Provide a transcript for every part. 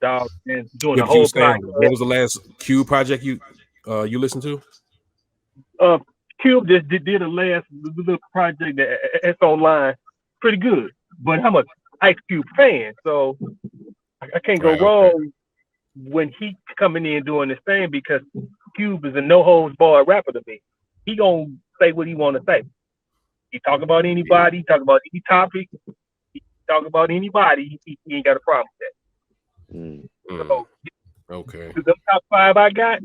dog, and doing a What you were whole saying? What podcast. was the last Q project you listened to? Uh, Cube just did a last little project that's online, pretty good. But I'm a Ice Cube fan, so I can't go Right. Okay. wrong when he coming in doing this thing because Cube is a no holds barred rapper to me. He gonna say what he want to say. He talk about Yeah. anybody, he talk about any topic, he talk about anybody. He ain't got a problem with Mm. that. Mm, So okay. to them top five I got,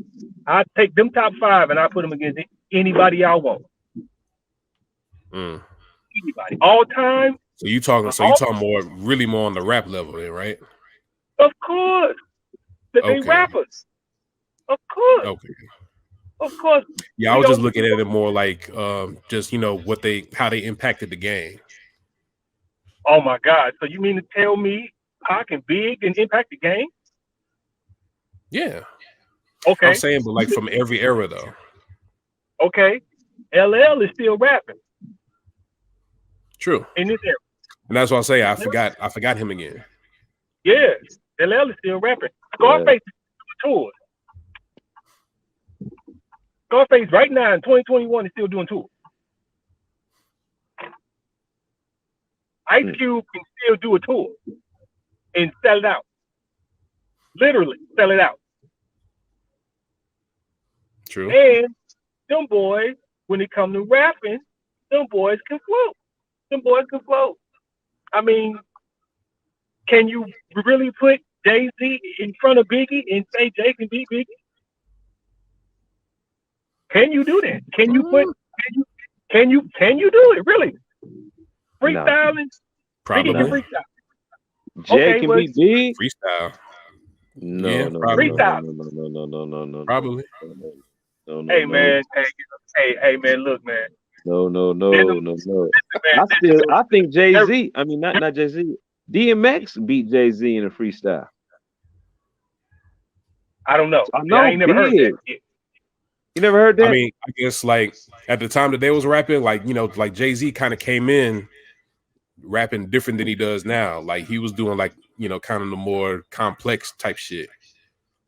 I take them top five and I put them against anybody I want. Mm. Anybody, all time, So you talking? So you all talking more, really more on the rap level, then, right? of course. That they Okay. rappers, of course, Okay. of course. Yeah, I We was just don't. looking at it more like, just how they impacted the game. Oh my God! So you mean to tell me Pac and Big and impact the game? Yeah, I'm Okay, saying, but like from every era though. okay. LL is still rapping True, in this era. and that's why I say I forgot him again. Yeah, LL is still rapping. Yeah. Scarface is doing tours. Scarface right now in 2021 is still doing tours. Ice Hmm. Cube can still do a tour and sell it out. Literally sell it out. True. And them boys, when it come to rapping, them boys can float. Them boys can float. I mean, can you really put Jay Z in front of Biggie and say Jay can beat Biggie? Can you do that? Can you put? Mm, Can you do it? Really? No. Freestyling? Biggie can No. probably freestyle. Jay Okay, can well, be big. freestyle. No, Yeah, no, no, no, probably, no, freestyle. no, no, no, no, no, no, no, probably. no, no, Hey no, man, hey man, look man. no, no, Listen, no, no, no. man, listen, I think Jay man. Z. I mean, not Jay Z. DMX beat Jay Z in a freestyle. I don't know. I See, I know, ain't never heard that big. yet. You never heard I that? mean, I guess like at the time that they was rapping, like like Jay-Z kind of came in rapping different than he does now. Like he was doing like kind of the more complex type shit,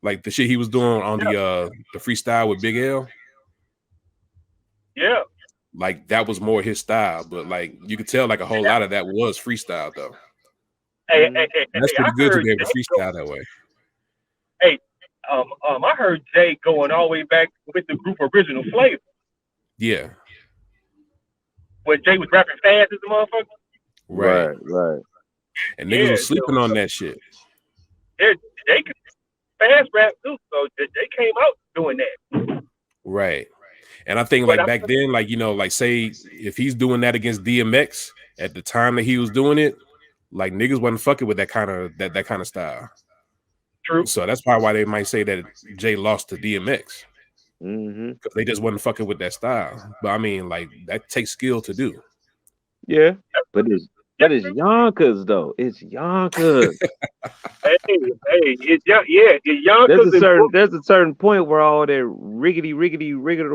like the shit he was doing on the freestyle with Big L. Yeah. Like that was more his style, but like you could tell like a whole lot of that was freestyle though. Hey, Mm. hey, hey, And that's hey, I pretty good to heard be able Jay to go. freestyle that way. Hey, I heard Jay going all the way back with the group Original Flavor Yeah, when Jay was rapping fast as a motherfucker. right. Right, right. And niggas Yeah, was sleeping on that shit. yeah, Jay could fast rap too, so they came out doing that. Right. And I think But like I'm back then, like, like say if he's doing that against DMX at the time that he was doing it, like niggas wasn't fucking with that kind of style. true. So that's probably why they might say that Jay lost to DMX. Mm-hmm. Because they just wasn't fucking with that style. But I mean, like that takes skill to do. Yeah, That's but it's Yonkers though. It's Yonkers. Hey, hey, it's Yonkers and There's a certain point where all that riggedy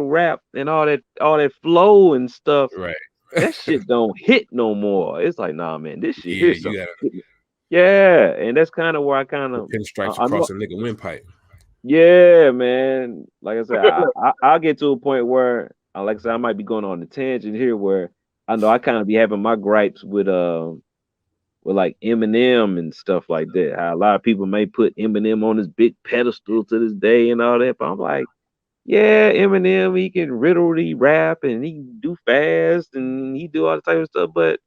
rap and all that flow and stuff, Right. that shit don't hit no more. It's like, nah, man, this shit Yeah, here's you something. got Yeah, and that's kind of where I kind the of pinstripes I know. across a nigga windpipe. Yeah, man. Like I said, I'll get to a point where, like I said, I might be going on a tangent here where I know I kind of be having my gripes with like Eminem and stuff like that. How a lot of people may put Eminem on this big pedestal to this day and all that, but I'm like, yeah, Eminem, he can riddle rap and he can do fast and he do all the type of stuff, but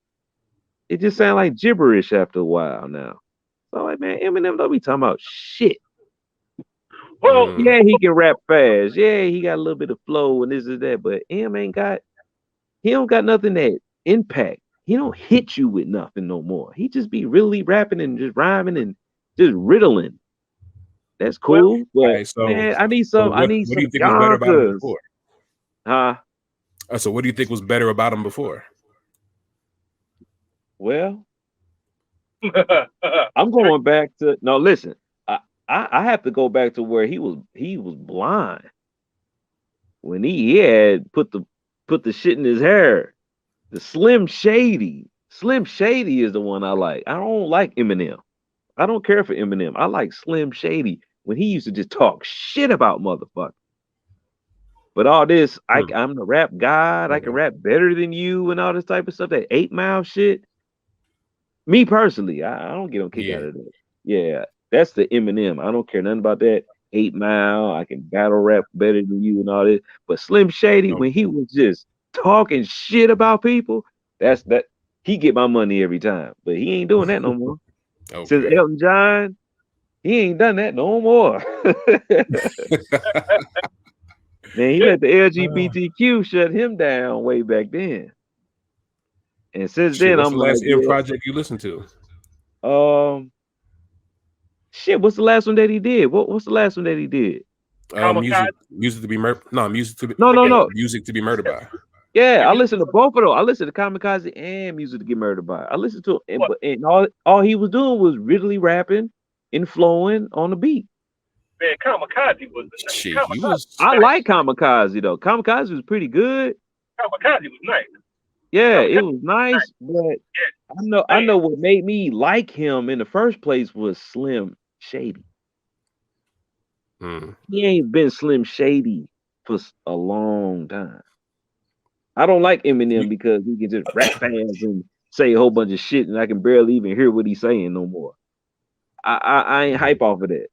it just sounds like gibberish after a while now. So I'm like, man, Eminem don't be talking about shit. well, Mm, Yeah, he can rap fast. Yeah, he got a little bit of flow and this and that, but he don't got nothing that impact. He don't hit you with nothing no more. He just be really rapping and just rhyming and just riddling. That's well, cool, all but right, man, so I need what do some you think was better about him Yonkers. before? Huh? So what do you think was better about him before? Well, I'm going back to no. Listen, I have to go back to where he was blind when he had put the shit in his hair. The Slim Shady. Slim Shady is the one I like. I don't like Eminem. I don't care for Eminem. I like Slim Shady when he used to just talk shit about motherfuckers. But all this, Hmm. I'm the rap god. I can Okay. rap better than you, and all this type of stuff. That 8 Mile shit. Me personally, I don't get no kick out Yeah. of that. Yeah, that's the Eminem. I don't care nothing about that 8 Mile. I can battle rap better than you and all this. But Slim Shady, No. when he was just talking shit about people, that's that. He get my money every time. But he ain't doing that no more. Since Okay. Elton John, he ain't done that no more. Man, he let the Uh, LGBTQ shut him down way back then. And since Shit. then, What's I'm the like, last end project you listened to? yeah, shit. What's the last one that he did? What's the last one that he did? Music. Kamikaze. Music to be murdered. No, music to be. No, no, Yeah, no. Music to be murdered by. Yeah, yeah. I listened to both of those. I listened to Kamikaze and Music to Get Murdered By. I listened to and, What but and all he was doing was really rapping and flowing on the beat. man? Kamikaze was Shit, he Kamikaze was. was I nice. like Kamikaze though. Kamikaze was pretty good. Kamikaze was nice. Yeah, it Kamikaze was was nice. nice, but I Man, know what made me like him in the first place was Slim Shady. Mm. He ain't been Slim Shady for a long time. I don't like Eminem You- because he can just rap fast and say a whole bunch of shit, and I can barely even hear what he's saying no more. I ain't hype off of that.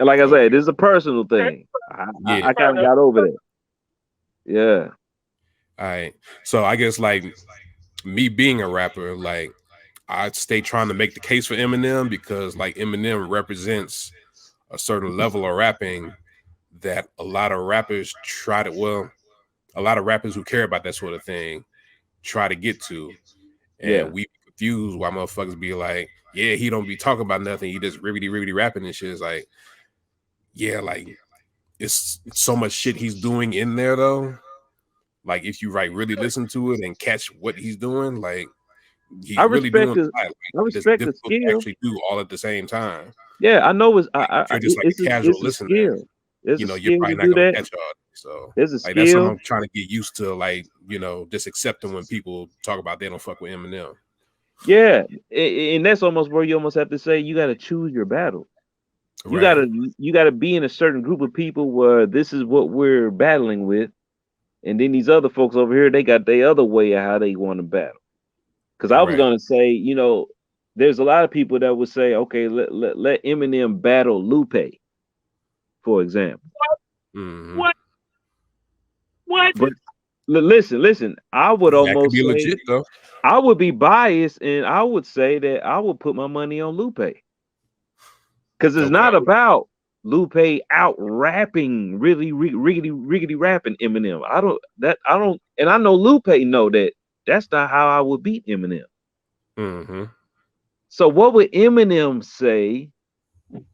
And like I said, Okay. this is a personal okay. thing. Yeah. I kind Fine, of got over that. Yeah, All right. So I guess like me being a rapper, like I stay trying to make the case for Eminem because like Eminem represents a certain level of rapping that a lot of rappers try to. Well, a lot of rappers who care about that sort of thing try to get to, yeah. and we confused why motherfuckers be like, yeah, he don't be talking about nothing. He just ribbity rapping and shit. It's like, yeah, like it's so much shit he's doing in there though. Like if you like really listen to it and catch what he's doing, like I he's really doing respect a the lot. Like I it's respect the difficult to skill. actually do all at the same time. Yeah, I know Like if you're just like a casual it's a listener, skill. There's you a know, you're skill to probably not do gonna that. catch all. So There's a like that's something skill. I'm trying to get used to, like, you know, just accepting when people talk about they don't fuck with Eminem. Yeah, and that's almost where you almost have to say you got to choose your battle. You Right, gotta you gotta be in a certain group of people where this is what we're battling with, and then these other folks over here, they got their other way of how they want to battle. Because I was right. gonna say, there's a lot of people that would say, okay, let Eminem battle Lupe, for example. Hmm. what? What? But listen, I would That could almost be say legit though. I would be biased, and I would say that I would put my money on Lupe. Because it's Okay. not about Lupe out rapping, really riggedy rapping Eminem. I don't, and I know Lupe know that that's not how I would beat Eminem. Hmm. So what would Eminem say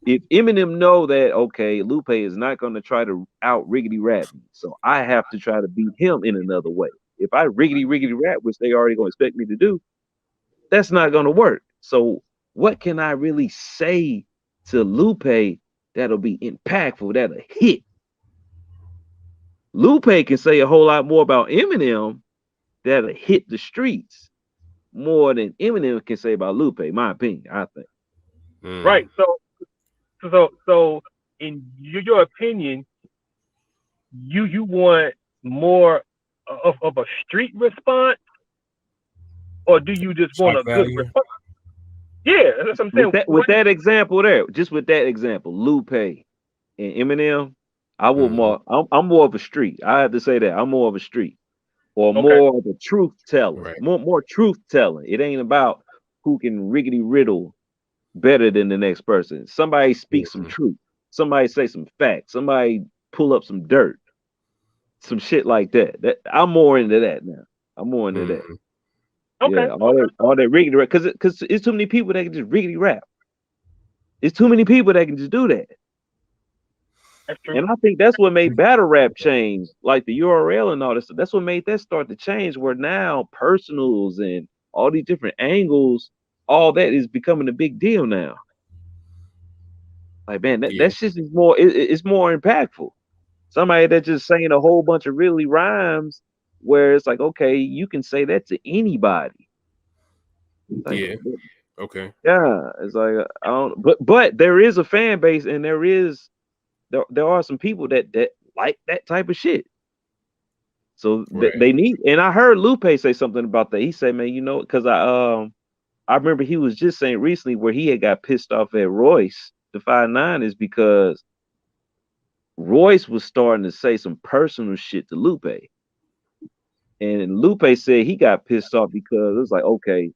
if Eminem know that okay, Lupe is not going to try to out riggedy rap me, so I have to try to beat him in another way. If I riggedy rap, which they already going to expect me to do, that's not going to work. So what can I really say to Lupe that'll be impactful, that'll hit? Lupe can say a whole lot more about Eminem that'll hit the streets more than Eminem can say about Lupe, in my opinion, I think. Mm. Right. So, in your opinion, you want more of a street response, or do you just want Shock a good value. response? Yeah, that's what I'm saying. With What? that example there, just with that example, Lupe and Eminem, I will Hmm. more I'm more of a street. I have to say that. I'm more of a street. Or Okay. more of a truth teller. Right. More truth telling. It ain't about who can riggedy riddle better than the next person. Somebody speak some Hmm. truth. Somebody say some facts. Somebody pull up some dirt. Some shit like that. That I'm more into that now. I'm more into that. Hmm. Okay. Yeah, all that riggedy rap. Cause it's too many people that can just riggedy rap. It's too many people that can just do that. That's true. And I think that's what made battle rap change, like the URL and all this. That's what made that start to change. Where now personals and all these different angles, all that is becoming a big deal now. Like man, Yeah. that shit is more. It's more impactful. Somebody that just saying a whole bunch of really rhymes, where it's like, okay, you can say that to anybody. Like, Yeah. Okay. Yeah, it's like I don't. But there is a fan base, and there are some people that like that type of shit. So Right. they need. And I heard Lupe say something about that. He said, "Man, you know, because I remember he was just saying recently where he had got pissed off at Royce the 5'9" is because Royce was starting to say some personal shit to Lupe, and Lupe said he got pissed off because it was like, okay,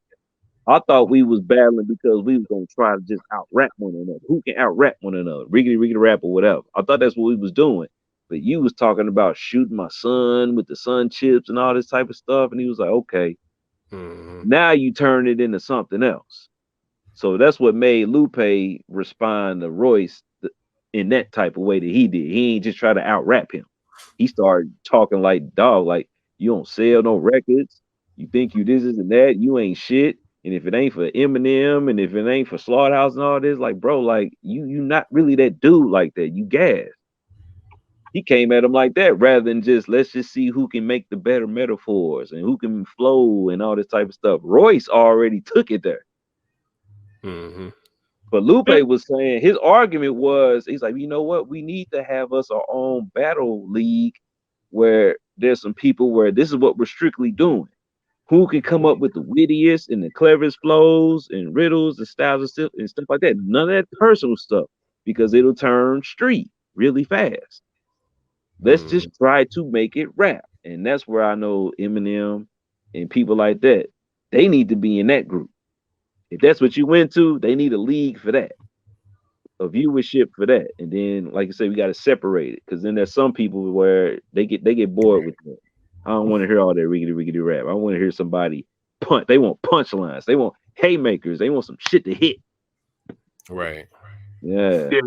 I thought we was battling because we was gonna try to just out rap one another. Who can out rap one another? Riggedy riggedy rap or whatever. I thought that's what we was doing. But you was talking about shooting my son with the sun chips and all this type of stuff. And he was like, okay, Hmm. now you turn it into something else. So that's what made Lupe respond to Royce in that type of way that he did. He ain't just try to out rap him. He started talking like dog, like you don't sell no records. You think you this and that. You ain't shit. And if it ain't for Eminem and if it ain't for Slaughterhouse and all this, like bro, like you not really that dude like that. You gas. He came at him like that rather than just let's just see who can make the better metaphors and who can flow and all this type of stuff. Royce already took it there. Hmm. But Lupe was saying his argument was he's like, you know what? We need to have us our own battle league where there's some people where this is what we're strictly doing. Who can come up with the wittiest and the cleverest flows and riddles and styles and stuff like that. None of that personal stuff because it'll turn street really fast. Let's Hmm. just try to make it rap. And that's where I know Eminem and people like that, they need to be in that group. If that's what you went to, they need a league for that, a viewership for that. And then, like I said, we got to separate it because then there's some people where they get bored with that. I don't want to hear all that riggedy riggedy rap. I want to hear somebody punch. They want punchlines. They want haymakers. They want some shit to hit. Right. Yeah, Yeah,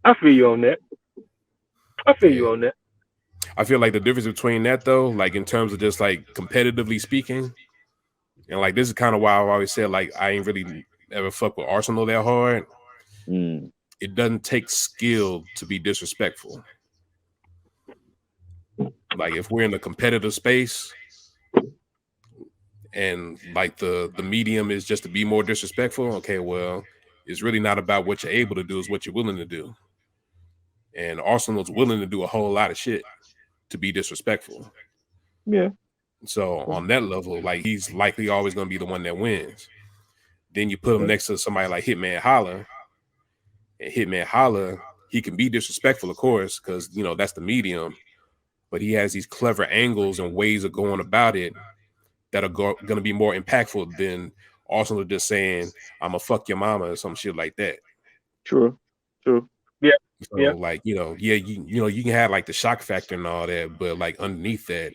I feel you on that. I feel Yeah. you on that. I feel like the difference between that though, like in terms of just like competitively speaking, and like this is kind of why I've always said like I ain't really ever fuck with Arsenal that hard. mm, It doesn't take skill to be disrespectful. Like if we're in a competitive space and like the medium is just to be more disrespectful, okay, well, it's really not about what you're able to do, it's what you're willing to do. And Arsenal's willing to do a whole lot of shit to be disrespectful. yeah, So on that level, like he's likely always going to be the one that wins. Then you put him yeah, next to somebody like Hitman Holler, and Hitman Holler, he can be disrespectful, of course, because you know that's the medium. But he has these clever angles and ways of going about it that are going to be more impactful than Arsenal just saying "I'm gonna fuck your mama" or some shit like that. true, true. Yeah, So yeah. like yeah, you know you can have like the shock factor and all that, but like underneath that,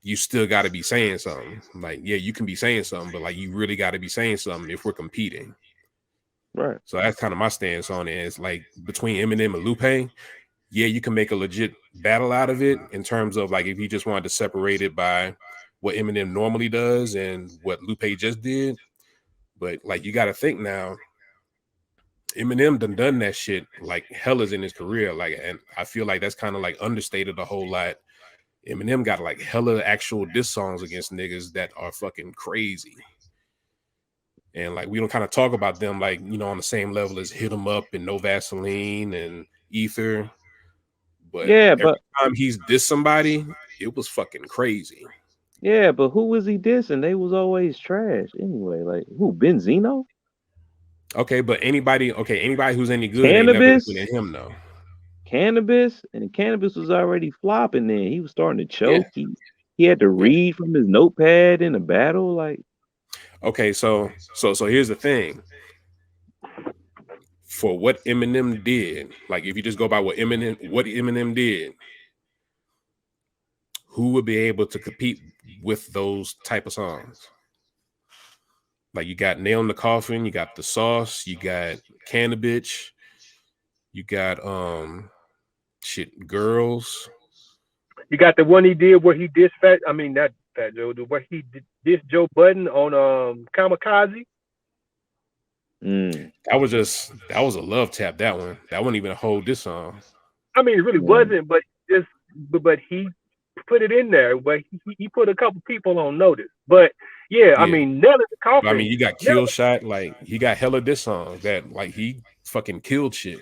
you still got to be saying something. Like yeah, you can be saying something, but like you really got to be saying something if we're competing. Right. So that's kind of my stance on it. It's like between Eminem and Lupe, yeah, you can make a legit battle out of it in terms of like if you just wanted to separate it by what Eminem normally does and what Lupe just did. But like you got to think now, Eminem done that shit like hellas in his career. Like, and I feel like that's kind of like understated a whole lot. Eminem got like hella actual diss songs against niggas that are fucking crazy. And like we don't kind of talk about them like, you know, on the same level as Hit 'Em Up and No Vaseline and Ether. But Yeah, every but time he's dissed somebody, it was fucking crazy. yeah, but who was he dissing? They was always trash anyway. Like who? Benzino? Anybody who's any good ain't never as good Cannabis? as him though. Cannabis? And Cannabis was already flopping then. He was starting to Yeah, choke. He had to yeah. read from his notepad in a battle. Like, Okay, so here's the thing. For what Eminem did, like if you just go by what Eminem did, who would be able to compete with those type of songs? Like you got Nail in the Coffin, you got The Sauce, you got Cannabis, you got shit Girls. You got the one he did where he dissed Fat. I mean, not Fat Joe. Where he dissed Joe Budden on Kamikaze. mm, That was a love tap. That one. That wasn't even a whole diss song. I mean, it really yeah, wasn't, but just but he put it in there, but he put a couple people on notice. But yeah, I Yeah. mean, nail in the But I coffin. mean, you got Nail Kill Shot, like he got hella diss songs that like he fucking killed shit.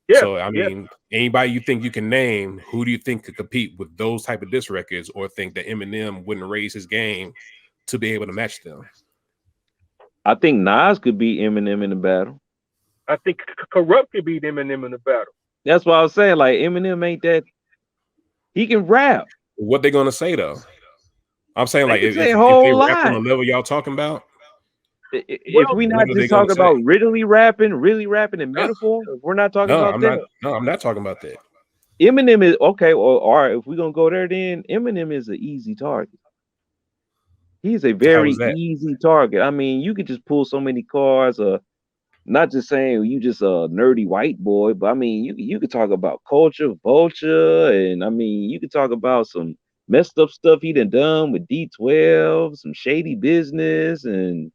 yeah, So I yeah. mean, anybody you think you can name, who do you think could compete with those type of diss records, or think that Eminem wouldn't raise his game to be able to match them? I think Nas could beat Eminem in the battle. I think Corrupt could beat Eminem in the battle. That's why I was saying like Eminem ain't that. He can rap. What they gonna say though? I'm saying They like can say a if they whole rap on lot. the level y'all talking about, If Well, we what not are they just gonna talking say? about really rapping and No, metaphor, if we're not talking no, about I'm not. that, No, I'm not talking about that. Eminem is okay. Or all right, if we're gonna go there, then Eminem is an easy target. He's a How very was that? easy target. I mean, you could just pull so many cards. Not just saying you just a nerdy white boy, but I mean, you could talk about culture, vulture, and I mean, you could talk about some messed up stuff he done with D12, some shady business, and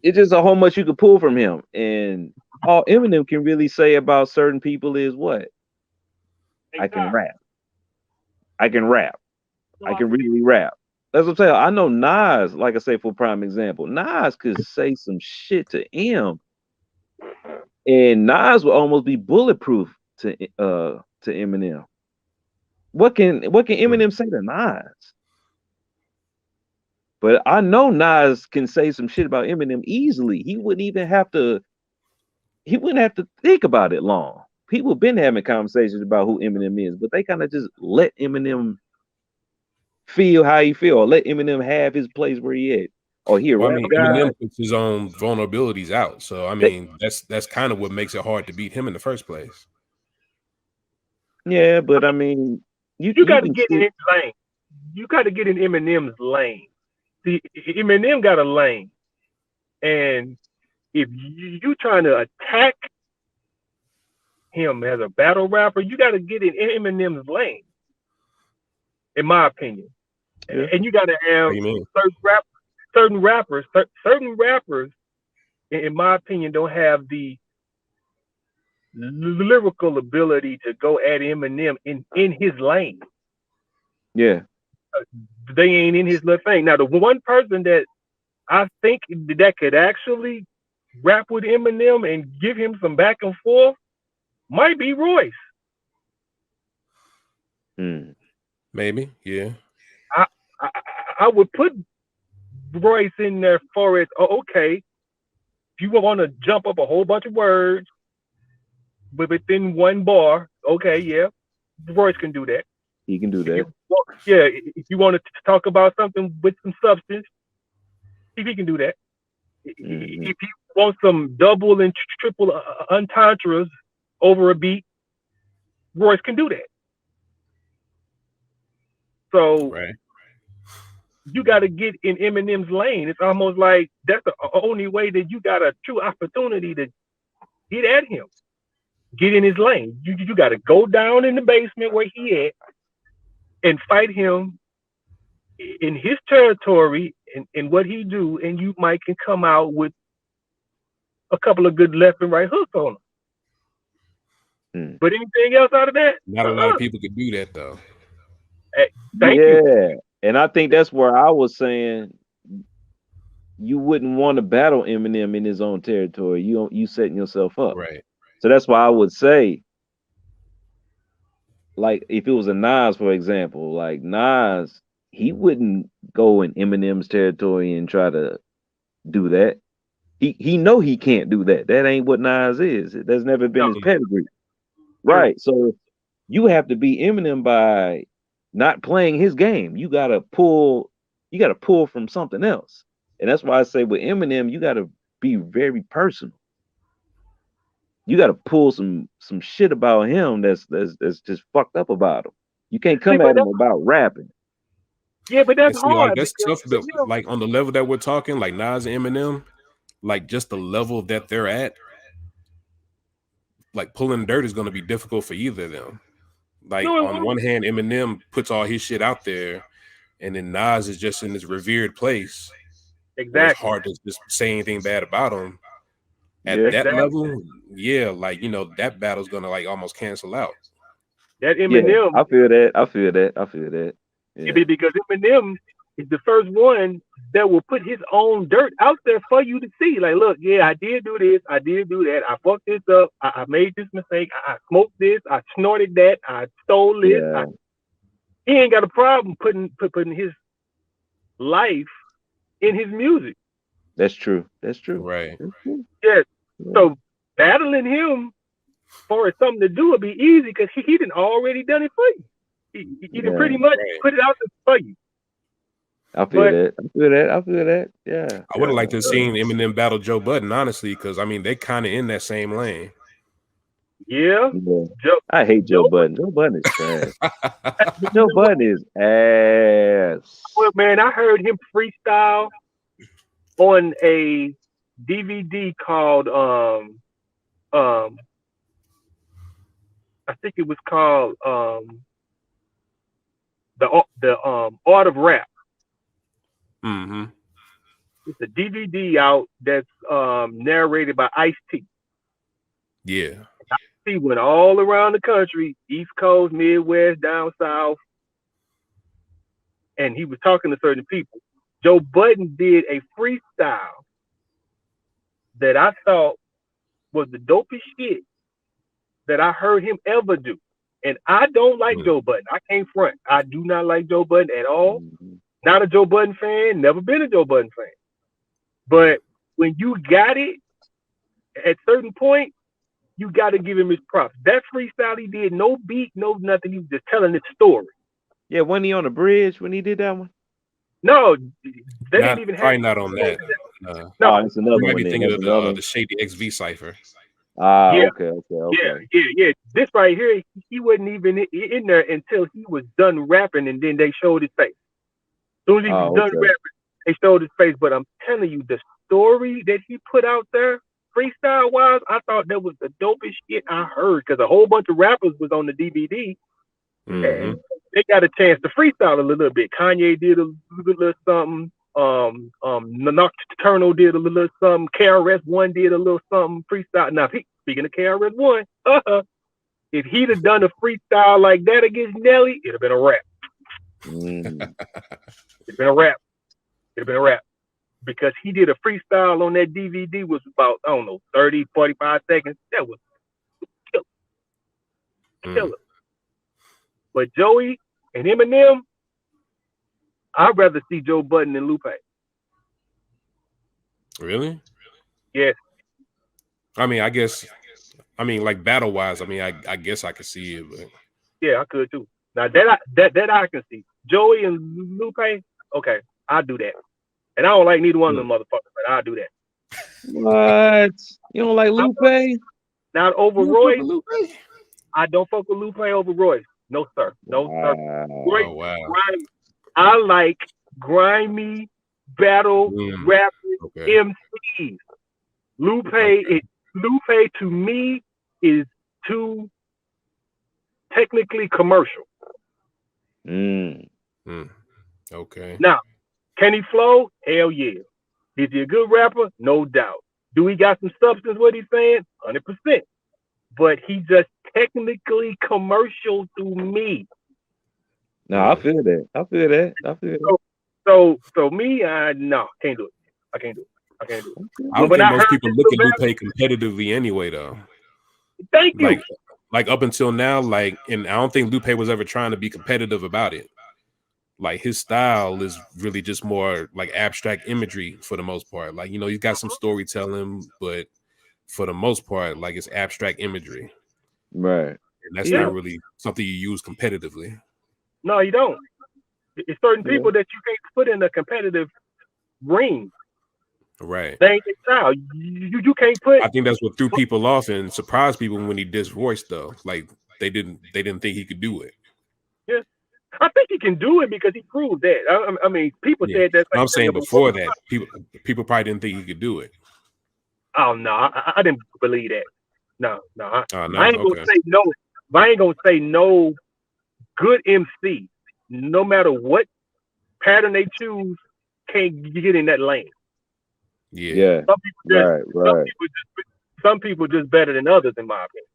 it's just a whole much you could pull from him. And all Eminem can really say about certain people is what I can exactly. rap. I can rap. So I I can mean, really rap. That's what I'm saying. I know Nas, like I say, for prime example, Nas could say some shit to M, and Nas would almost be bulletproof to Eminem. What can Hmm. Eminem say to Nas? But I know Nas can say some shit about Eminem easily. He wouldn't have to think about it long. People been having conversations about who Eminem is, but they kind of just let Eminem feel how he feel, or let Eminem have his place where he at. Or he a Well, I rap mean, guy. Eminem puts his own vulnerabilities out. So I They, mean, that's kind of what makes it hard to beat him in the first place. yeah, but I mean, you you you got to can get in still his lane. You got to get in Eminem's lane. See, Eminem got a lane, and if you trying to attack him as a battle rapper, you got to get in Eminem's lane, in my opinion. yeah And you got to What have do you mean? certain rappers, in my opinion, don't have the lyrical ability to go at Eminem in his lane. yeah They ain't in his little thing. Now, the one person that I think that could actually rap with Eminem and give him some back and forth might be Royce. mm, Maybe, yeah. I I, I would put Royce in there for it. Oh, okay, if you want to jump up a whole bunch of words but within one bar, okay, yeah, Royce can do that. he can do If you that. want, yeah, if you want to talk about something with some substance, he can do that. Hmm. If you want some double and triple entendres over a beat, Royce can do that. So Right. you got to get in Eminem's lane. It's almost like that's the only way that you got a true opportunity to get at him. Get in his lane. You got to go down in the basement where he at and fight him in his territory and what he do, and you might can come out with a couple of good left and right hooks on him. Mm. But anything else out of that, Not a lot of people could do that though. hey, thank you. Yeah, and I think that's where I was saying you wouldn't want to battle Eminem in his own territory. You setting yourself up. Right. So that's why I would say, like, if it was a Nas, for example, like Nas, he wouldn't go in Eminem's territory and try to do that. He know he can't do that. That ain't what Nas is. That's never been No, his pedigree. true. Right. So you have to be Eminem by not playing his game. You gotta pull from something else. And that's why I say with Eminem, you gotta be very personal. You gotta pull some shit about him that's just fucked up about him. You can't See, come but at him about rapping. yeah, but that's And see, like hard that's because tough, but like on the level that we're talking, like Nas and Eminem, like just the level that they're at, like pulling dirt is going to be difficult for either of them. Like no, it on won't. one hand, Eminem puts all his shit out there, and then Nas is just in this revered place where it's Exactly, hard to just say anything bad about him. At Yeah. that exactly. level, yeah, like that battle's gonna like almost cancel out. That Yeah, Eminem, I feel that. I feel that. I feel that. Yeah. because Eminem is the first one that will put his own dirt out there for you to see. Like, look, yeah, I did do this, I did do that, I fucked this up, I made this mistake, I smoked this, I snorted that, I stole this. Yeah. He ain't got a problem putting his life in his music. That's true. That's true. Right. That's true. Yes. Yeah. So battling him for something to do would be easy because he done already done it for you. He done Yeah. pretty much Right. put it out there for you. I feel But that. I feel that. I feel that. Yeah. I would have Yeah. liked to have seen Eminem battle Joe Budden, honestly, because I mean they kind of in that same lane. yeah, Yeah. Joe, I hate Joe Joe, Budden. Joe Budden is trash. you Joe know what, Budden is ass. man? I heard him freestyle on a DVD called um I think it was called the Art of Rap. Mm-hmm. It's a DVD out that's narrated by Ice-T. Yeah. He went all around the country, East Coast, Midwest, down south, and he was talking to certain people. Joe Budden did a freestyle that I thought was the dopest shit that I heard him ever do. And I don't like Mm. Joe Budden. I can't front. I do not like Joe Budden at all. Mhm. Not a Joe Budden fan. Never been a Joe Budden fan. But when you got it at certain point, you got to give him his props. That freestyle he did, no beat, no nothing. He was just telling his story. Yeah, wasn't he on the bridge when he did that one? No, they didn't even have. Probably not on that. Oh, No, it's another You might one. be Then. thinking That's of another. the Shady XV cipher. Ah, Yeah. okay, okay, yeah, okay. yeah. This right here, he wasn't even in there until he was done rapping, and then they showed his face. As soon as he was Oh, done okay. rapping, they showed his face. But I'm telling you, the story that he put out there, freestyle wise, I thought that was the dopest shit I heard because a whole bunch of rappers was on the DVD, Mm-hmm. and they got a chance to freestyle a little bit. Kanye did a little something. Nocturnal did a little something. KRS-One did a little something freestyle. Now, speaking of KRS-One, if he'd have done a freestyle like that against Nelly, it'd have been a rap. Mm. It'd been a rap. It'd been a rap. Because he did a freestyle on that DVD was about, I don't know, 30, 45 seconds. That was killer. But Joey and Eminem, I'd rather see Joe Budden than Lupe. Really? Yes. I mean, like battle wise, I mean, I guess I could see it, but Yeah, I could too. Now that I can see. Joey and Lupe, okay, I'll do that. And I don't like neither one of them motherfuckers, but I'll do that. What? You don't like Lupe? Not over You Royce. fuck with Lupe? I don't fuck with Lupe over Royce. No, sir. No, sir. Wow. Royce, Oh wow. I like grimy battle rappers, Okay. MCs. Lupe to me is too technically commercial. Mm. Okay. Now, can he flow? Hell yeah. Is he a good rapper? No doubt. Do he got some substance what he's saying? 100%. But he just technically commercial to me. No, I feel that. I feel that. I feel that. So me, no, can't do it. I can't do it. I can't do it. I don't When think I most heard people this look at rap- Lupe competitively anyway, though. Thank you. Like up until now, and I don't think Lupe was ever trying to be competitive about it. Like his style is really just more like abstract imagery for the most part. Like, you know, he's got some storytelling, but for the most part, like it's abstract imagery. Right. And that's Yeah. not really something you use competitively. No, you don't. It's certain people that you can't put in a competitive ring. Right. They ain't their style. You can't put. I think that's what threw people off and surprised people when he dissed Royce, though. Like they didn't think he could do it. Yeah. I think he can do it because he proved that. I mean, people said that. I'm saying before that, people probably didn't think he could do it. Oh no, I didn't believe that. No. No? I ain't gonna say no. I ain't gonna say no. Good MC, no matter what pattern they choose, can't get in that lane. Yeah. Some people Right. Some people just better than others, in my opinion.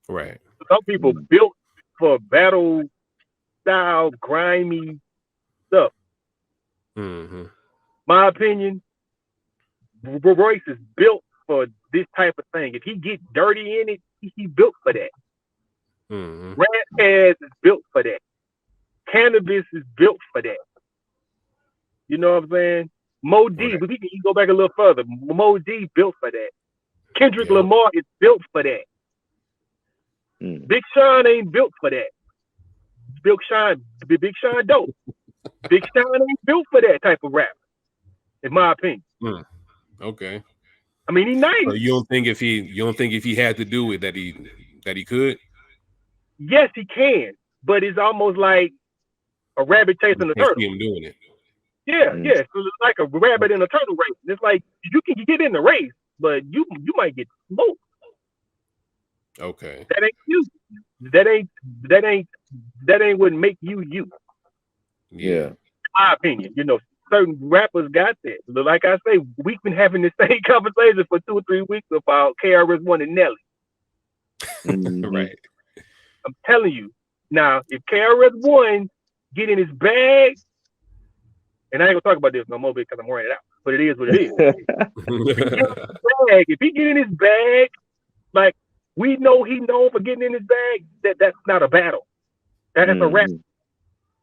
Right. Some people built for battle style, grimy stuff. Mm-hmm. My opinion, Royce is built for this type of thing. If he get dirty in it, he built for that. Mm-hmm. Razzcazz is built for that. Cannabis is built for that. You know what I'm saying? Mo D, Right. but we can go back a little further. Mo D built for that. Kendrick Yep. Lamar is built for that. Big Sean ain't built for that. Big Sean dope. Big Sean ain't built for that type of rap, in my opinion. Okay. I mean, he nice. So you don't think if he had to do it that he could? Yes, he can, but it's almost like a rabbit You chasing a can't turtle. see him doing it. Yeah. So it's like a rabbit in a turtle race. It's like you can get in the race, but you might get smoked. Okay. That ain't you. That ain't what make you you. Yeah. My opinion. You know, certain rappers got that. But like I say, we've been having the same conversation for 2 or 3 weeks about KRS-One and Nelly. Right. I'm telling you. Now, if KRS-One get in his bag, and I ain't gonna talk about this no more because I'm wearing it out. But it is what it is. If he get in his bag, like we know he known for getting in his bag, that's not a battle. That's a rap.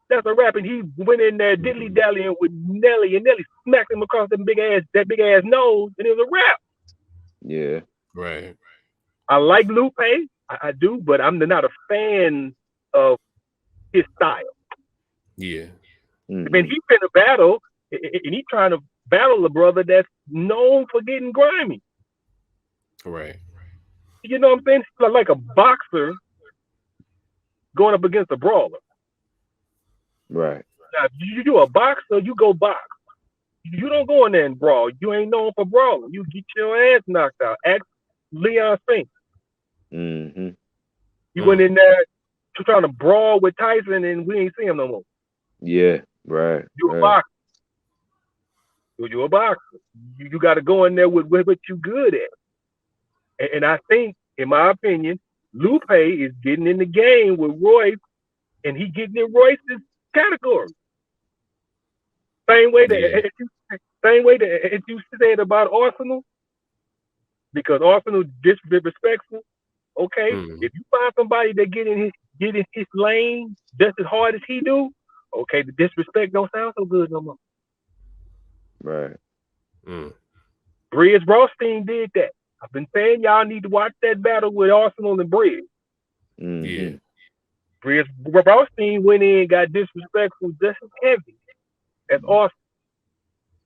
That's a rap, and he went in there diddly dallying with Nelly, and Nelly smacked him across that big ass nose, and it was a rap. Yeah. Right. I like Lupe, I do, but I'm not a fan of his style. Yeah. I mean, he's in a battle, and he's trying to battle a brother that's known for getting grimy. Right. You know what I'm saying? It's like a boxer going up against a brawler. Right. Now, if you a boxer, you go box. You don't go in there and brawl. You ain't known for brawling. You get your ass knocked out. Ask Leon Spinks. He went in there trying to brawl with Tyson, and we ain't see him no more. Yeah. Right. You a boxer. You a boxer. You got to go in there with what you good at. And I think, in my opinion, Lupe is getting in the game with Royce, and he getting in Royce's category. Same way that you said about Arsenal, because Arsenal disrespectful. Okay, if you find somebody that get in his lane just as hard as he do, okay, the disrespect don't sound so good no more. Right. Bridge Rothstein did that. I've been saying y'all need to watch that battle with Arsenal and Bridge. Yeah. Bridge Rothstein went in and got disrespectful just as heavy as Arsenal.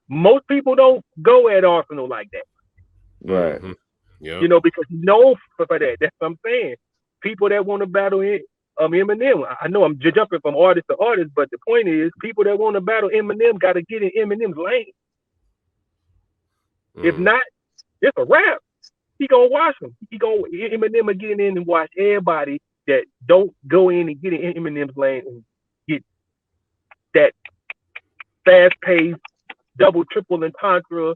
Most people don't go at Arsenal like that. Right. You know, because he's known for that. That's what I'm saying. People that want to battle Eminem. I know I'm jumping from artist to artist, but the point is, people that want to battle Eminem got to get in Eminem's lane. If not, it's a rap. He gonna watch him. Eminem will get in and watch everybody that don't go in and get in Eminem's lane and get that fast-paced, double, triple entendre,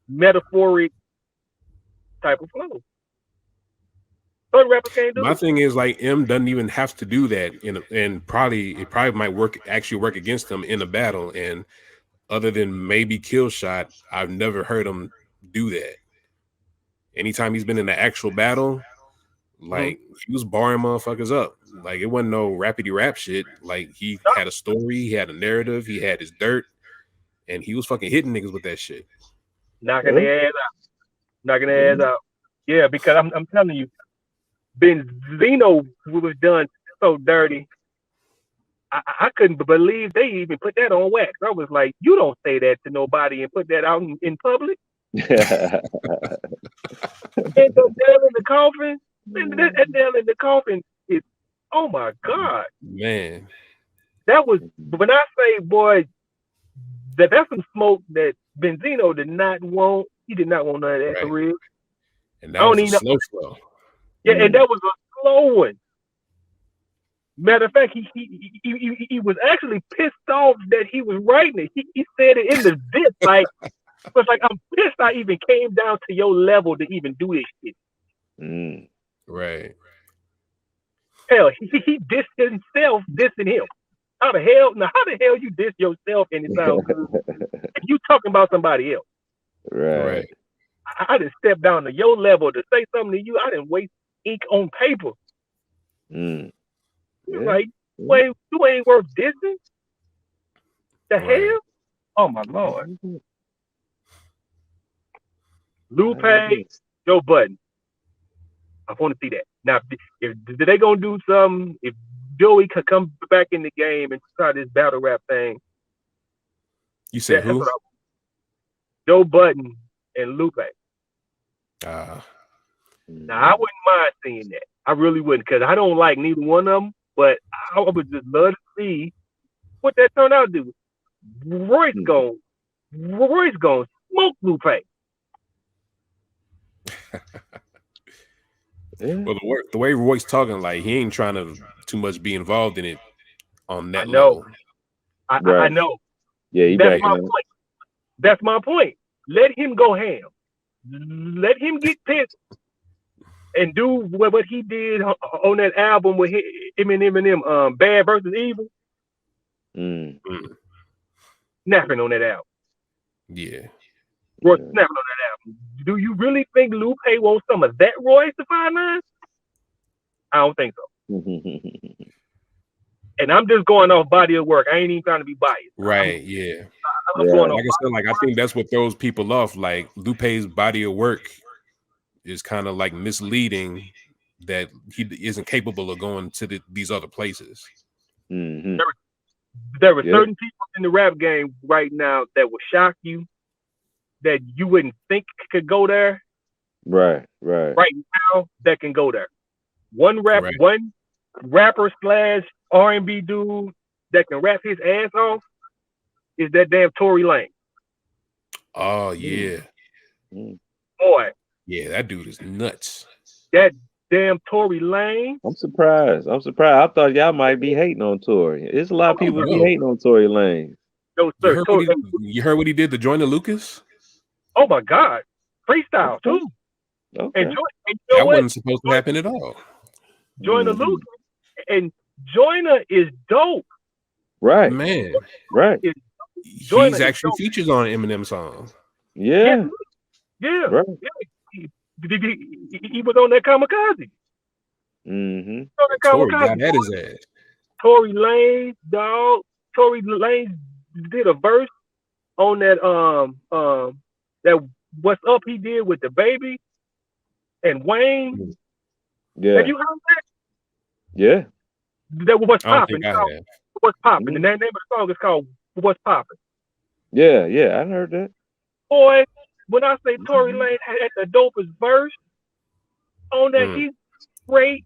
metaphoric type of flow. Certain rappers can't do My it. thing is like M doesn't even have to do that and it probably might actually work against him in a battle. And other than maybe Kill Shot, I've never heard him do that. Anytime he's been in an actual battle, like he was barring motherfuckers up. Like it wasn't no rapidy rap shit. Like he had a story, he had a narrative, he had his dirt, and he was fucking hitting niggas with that shit. Knocking their ass out. Yeah, because I'm telling you, Benzino was done so dirty. I couldn't believe they even put that on wax. I was like, you don't say that to nobody and put that out in public. And the nail in the coffin, that nail in the coffin is, oh my God. Man. That was, when I say, boy, that's some smoke that Benzino did not want. He did not want none of that for real. And that was a slow flow. Yeah, and that was a slow one. Matter of fact, he was actually pissed off that he was writing it. He said it in the diss, like, it was like, I'm pissed I even came down to your level to even do this shit. Right. Hell, he dissed himself dissing him. How the hell? Now, how the hell you diss yourself and it sounds good? If you talking about somebody else, Right. Right. I didn't step down to your level to say something to you. I didn't waste ink on paper. Mm. You're Yeah. like, Yeah. wait, you ain't worth dissing. The Right. hell? Oh my lord. I Lupe, hear this. Joe Budden. I want to see that. Now, if they gonna do something, if Joey could come back in the game and try this battle rap thing, You said that's who? what I want. Joe Budden and Lupe. Uh, Now, I Mhm. wouldn't mind seeing that. I really wouldn't, because I don't like neither one of them. But I would just love to see what that turned out to do. Royce Hmm. gon' Royce gon' smoke Lupe. Yeah. well, the way Roy's talking, like he ain't trying to too much be involved in it on I that know. level. I Right. know. Yeah, he That's backing my out. point. That's my point. Let him go ham. Let him get pissed and do what he did on that album with him and Eminem, Bad versus Evil, Mm. Mm, snapping on that album. yeah. Royce Yeah. snapping on that album. Do you really think Lupe wants some of that Royce to 5'9"? I don't think so. And I'm just going off body of work. I ain't even trying to be biased. Right. Yeah. I'm going Yeah. off Like I said, like I think that's what throws people off. Like Lupe's body of work is kind of like misleading that he isn't capable of going to these other places. Mm-hmm. there were Yeah. certain people in the rap game right now that will shock you that you wouldn't think could go there Right. Right. right now that can go there. One Right. rapper slash R&B dude that can rap his ass off is that damn Tory Lane. Oh Mm. yeah. Mm. Boy, Yeah, that dude is nuts. that damn Tory Lane. I'm surprised. I thought y'all might be hating on Tory. There's a lot of Oh, people be No. hating on Tory Lane. no, You sir. heard what you heard what he did to Joyner Lucas? Oh my God. Freestyle Okay. too. Okay. And you know That what? wasn't supposed to happen at all. Joyner Mhm. Lucas and Joyner is dope. Right. Man, Right. Is Joyner he's is actually dope. features on Eminem song. Yeah, Yeah. yeah, Right. yeah. He was on that kamikaze. Mm-hmm. On that Tory kamikaze. got at his ass. Tory Lane, dog. Tory Lane did a verse on that What's Up he did with the baby and Wayne. Have Yeah. you heard that? Yeah. That was What's I don't Popping. think I It's called have. What's Popping. Mhm. The name of the song is called What's Popping. Yeah. Yeah. I heard that. Boy, when I say Tory Mhm. Lane had the dopest verse on that, Mm. he's great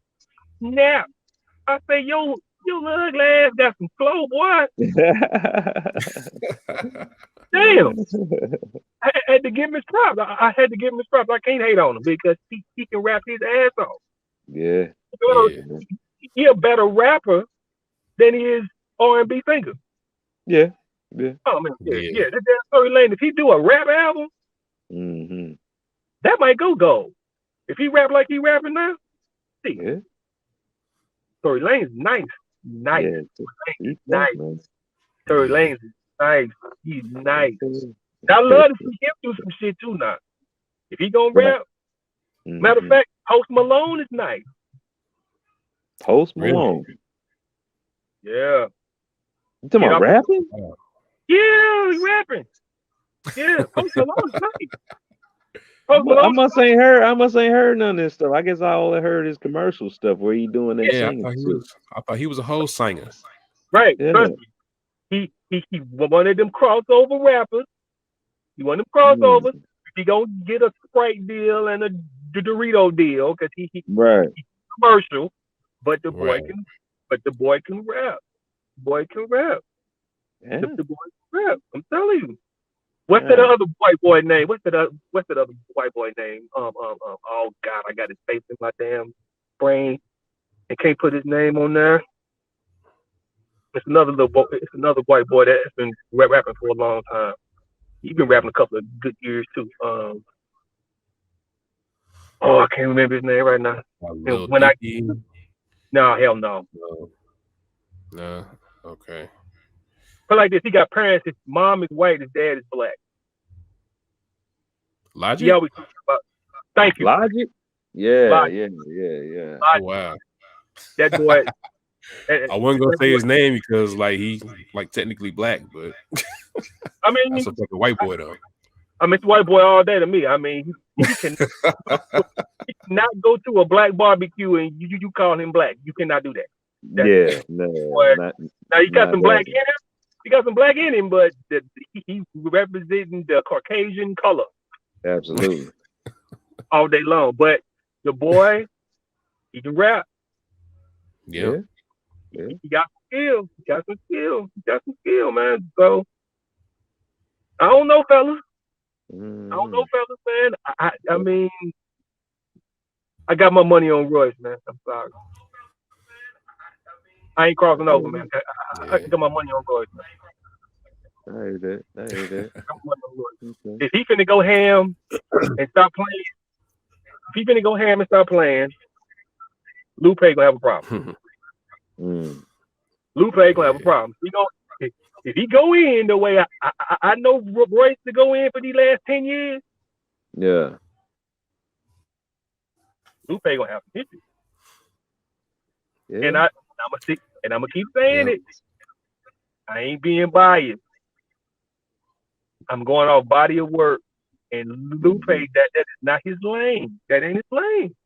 snap. I say, yo, ugly ass got some flow, boy. Damn. I had to give him his props. I had to give him his props. I can't hate on him because he can rap his ass off. Yeah. Yeah. He a better rapper than he is R&B singer. Yeah. Yeah. Oh man, yeah, Yeah. yeah. That damn Tory Lane. If he do a rap album, Mm-hmm. that might go gold. If he rap like he rapping now, see, Yeah. Tory Lane's nice, Yeah. He's tough, nice. man. Tory Yeah. Lane's nice. He's nice. Okay. I love to see him do some shit too now. If he gonna Right. rap, matter of Mhm. fact, Post Malone is nice. Post Really? Malone. Yeah. You talking Get about off. rapping? Yeah, he rapping. Yeah, Post Malone is nice. I Post Malone. I must ain't heard none of this stuff. I guess I only heard his commercial stuff where he doing that Yeah, singing shit. I thought he was a whole singer. Right. Yeah. Trust me. He one of them crossover rappers. He one of them Mm. crossovers. He gonna get a Sprite deal and a Dorito deal because he Right. commercial. But the Right. boy can rap. Boy can rap. Yeah. The boy can rap. I'm telling you. What's Yeah. that other white boy name? What's that other white boy name? Oh God, I got his face in my damn brain and can't put his name on there. It's another it's another white boy that's been rapping for a long time. He's been rapping a couple of good years too. Oh, I can't remember his name right now. A And little when I PP. No, hell no. No. No. Okay. But like this, he got parents. His mom is white. His dad is black. He Logic? always talks about. Thank you, Logic? Yeah, Logic. yeah, yeah, yeah. Oh Logic. wow. That boy. I wasn't gonna That say boy. his name because like he like technically black, but I mean, that's a fucking white boy though. I mean, it's white boy all day to me. I mean, he can he cannot go to a black barbecue and you call him black. You cannot do that. That's Yeah, no, boy. Now you got not some black that. in him. You got some black in him, but he's representing the Caucasian color Absolutely. all day long. But the boy, he can rap. Yeah. Yeah, yeah. He got some skill. He got some skill. He got some skill, man. So I don't know, fellas. I don't know, Mhm. fellas, man. I mean, I got my money on Royce, man. I'm sorry. I ain't crossing over, man. I Yeah. got my money on Royce, man. I heard that. I heard that. I got my money on Royce. Okay. If he finna go ham and stop playing, if he finna go ham and stop playing, Lupe gonna have a problem. Mm. Lupe gonna have a Yeah. problem. If he go in the way I know Royce to go in for these last 10 years, Yeah. Lupe gonna have some issues. Yeah. And I'm gonna keep saying Yeah. it. I ain't being biased. I'm going off body of work. And Lupe, Mhm. that is not his lane. That ain't his lane.